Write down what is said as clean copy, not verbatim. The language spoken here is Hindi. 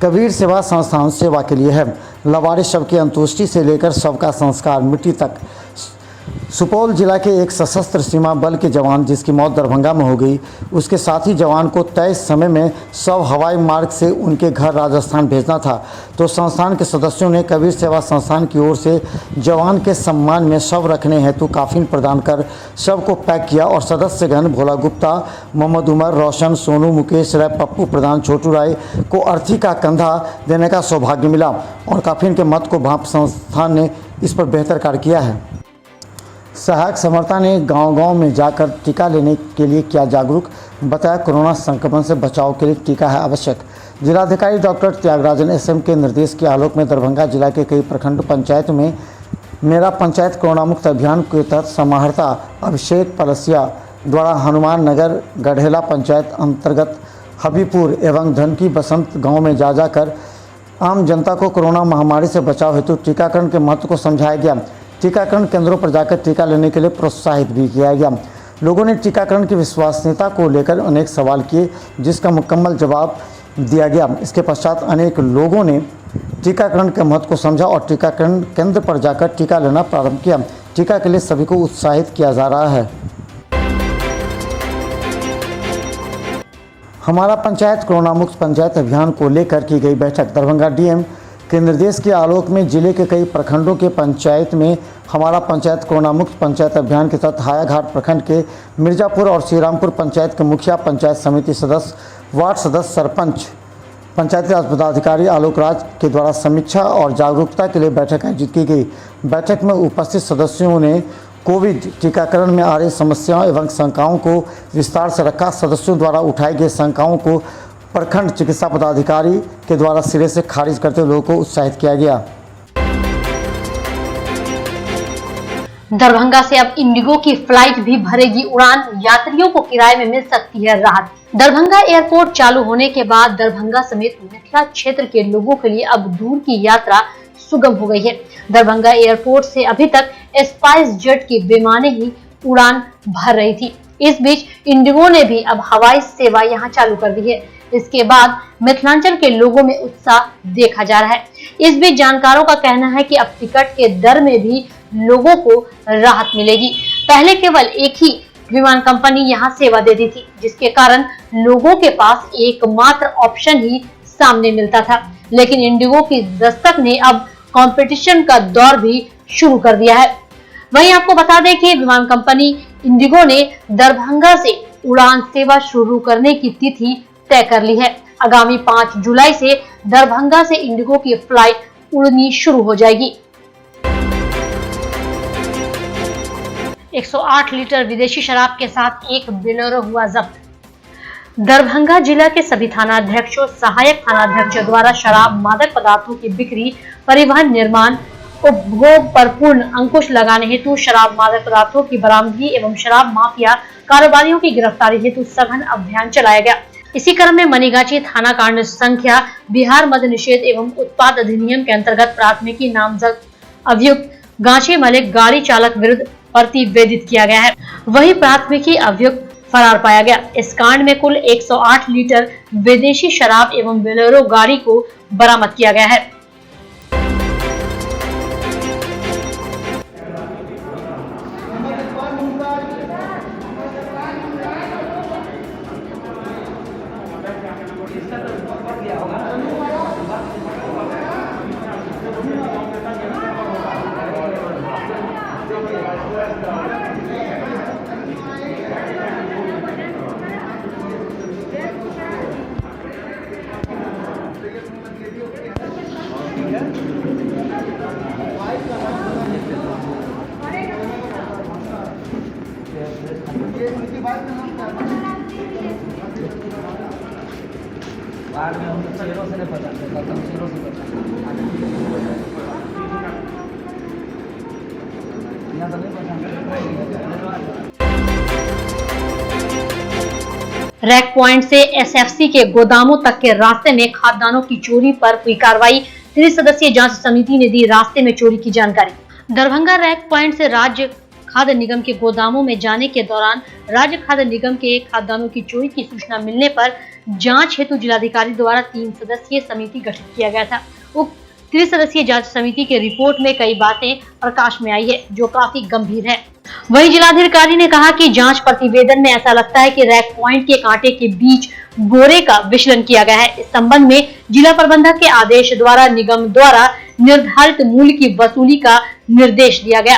कबीर सेवा संस्थान सेवा के लिए है। लवारिस शव की अंत्येष्टि से लेकर शव का संस्कार मिट्टी तक। सुपौल जिला के एक सशस्त्र सीमा बल के जवान जिसकी मौत दरभंगा में हो गई, उसके साथी जवान को तय समय में शव हवाई मार्ग से उनके घर राजस्थान भेजना था, तो संस्थान के सदस्यों ने कबीर सेवा संस्थान की ओर से जवान के सम्मान में शव रखने हेतु काफिन प्रदान कर शव को पैक किया और सदस्यगण भोला गुप्ता, मोहम्मद उमर, रोशन, सोनू, मुकेश राय, पप्पू प्रधान, छोटू राय को अर्थी का कंधा देने का सौभाग्य मिला और काफिन के मत को भाप संस्थान ने इस पर बेहतर कार्य किया है। सहायक समर्था ने गांव-गांव में जाकर टीका लेने के लिए किया जागरूक, बताया कोरोना संक्रमण से बचाव के लिए टीका है आवश्यक। जिलाधिकारी डॉक्टर त्यागराजन एसएम के निर्देश के आलोक में दरभंगा जिला के कई प्रखंड पंचायत में मेरा पंचायत कोरोना मुक्त अभियान के तहत समाहर्ता अभिषेक पलसिया द्वारा हनुमान नगर गढ़ेला पंचायत अंतर्गत हबीपुर एवं धनकी बसंत गाँव में जाकर आम जनता को कोरोना महामारी से बचाव हेतु टीकाकरण के महत्व को समझाया गया। टीकाकरण केंद्रों पर जाकर टीका लेने के लिए प्रोत्साहित भी किया गया। लोगों ने टीकाकरण की विश्वसनीयता को लेकर अनेक सवाल किए, जिसका मुकम्मल जवाब दिया गया। इसके पश्चात अनेक लोगों ने टीकाकरण के महत्व को समझा और टीकाकरण केंद्र पर जाकर टीका लेना प्रारंभ किया। टीका के लिए सभी को उत्साहित किया जा रहा है। हमारा पंचायत कोरोना मुक्त पंचायत अभियान को लेकर की गई बैठक। दरभंगा डीएम के निर्देश के आलोक में जिले के कई प्रखंडों के पंचायत में हमारा पंचायत कोरोना मुक्त पंचायत अभियान के तहत हायाघाट प्रखंड के मिर्जापुर और श्रीरामपुर पंचायत के मुखिया, पंचायत समिति सदस्य, वार्ड सदस्य, सरपंच, पंचायती राज पदाधिकारी आलोक राज के द्वारा समीक्षा और जागरूकता के लिए बैठक आयोजित की गई। बैठक में उपस्थित सदस्यों ने कोविड टीकाकरण में आ रही समस्याओं एवं शंकाओं को विस्तार से रखा। सदस्यों द्वारा उठाई गई शंकाओं को प्रखंड चिकित्सा पदाधिकारी के द्वारा सिरे से खारिज करते हुए लोगों को उत्साहित किया गया। दरभंगा से अब इंडिगो की फ्लाइट भी भरेगी उड़ान, यात्रियों को किराए में मिल सकती है राहत। दरभंगा एयरपोर्ट चालू होने के बाद दरभंगा समेत मिथिला क्षेत्र के लोगों के लिए अब दूर की यात्रा सुगम हो गई है। दरभंगा एयरपोर्ट से अभी तक स्पाइस जेट की विमानें ही उड़ान भर रही थी। इस बीच इंडिगो ने भी अब हवाई सेवा यहां चालू कर दी है। इसके बाद मिथिलांचल के लोगों में उत्साह देखा जा रहा है। इस बीच जानकारों का कहना है कि अब टिकट के दर में भी लोगों को राहत मिलेगी। पहले केवल एक ही विमान कंपनी यहां सेवा देती थी, जिसके कारण लोगों के पास एकमात्र ऑप्शन ही सामने मिलता था। लेकिन इंडिगो की दस्तक ने अब कंपटीशन का दौर भी शुरू कर दिया है। वहीं आपको बता दें कि विमान कंपनी इंडिगो ने दरभंगा से उड़ान सेवा शुरू करने की तिथि तय कर ली है। आगामी 5 जुलाई से दरभंगा से इंडिगो की फ्लाइट उड़नी शुरू हो जाएगी। 108 लीटर विदेशी शराब के साथ एक बोलेरो हुआ जब्त। दरभंगा जिला के सभी थानाध्यक्षों, सहायक थानाध्यक्षों द्वारा शराब, मादक पदार्थों की बिक्री, परिवहन, निर्माण, उपभोग पर पूर्ण अंकुश लगाने हेतु शराब, मादक पदार्थों की बरामदगी एवं शराब माफिया कारोबारियों की गिरफ्तारी हेतु सघन अभियान चलाया गया। इसी क्रम में मनीगाछी थाना कांड संख्या बिहार मद्य निषेध एवं उत्पाद अधिनियम के अंतर्गत प्राथमिकी नामजद अभियुक्त गाछी मलिक गाड़ी चालक विरुद्ध प्रतिवेदित किया गया है। वही प्राथमिकी अभियुक्त फरार पाया गया। इस कांड में कुल 108 लीटर विदेशी शराब एवं बोलेरो गाड़ी को बरामद किया गया है। बाद में हम शेरों से नहीं पकड़ते, हम शेरों से यहाँ तो नहीं पकड़ते। रैक पॉइंट से एसएफसी के गोदामों तक के रास्ते में खाद्यान्नों की चोरी पर हुई कार्रवाई। 3 सदस्यीय जांच समिति ने दी रास्ते में चोरी की जानकारी। दरभंगा रैक पॉइंट से राज्य खाद्य निगम के गोदामों में जाने के दौरान राज्य खाद्य निगम के खाद्यान्नों की चोरी की सूचना मिलने पर जांच हेतु जिलाधिकारी द्वारा 3 सदस्यीय समिति गठित किया गया था। उक्त 3 सदस्यीय जांच समिति के रिपोर्ट में कई बातें प्रकाश में आई है जो काफी गंभीर है। वहीं जिलाधिकारी ने कहा कि जांच प्रतिवेदन में ऐसा लगता है कि रैक पॉइंट के कांटे के बीच बोरे का विचलन किया गया है। इस संबंध में जिला प्रबंधक के आदेश द्वारा निगम द्वारा निर्धारित मूल्य की वसूली का निर्देश दिया गया।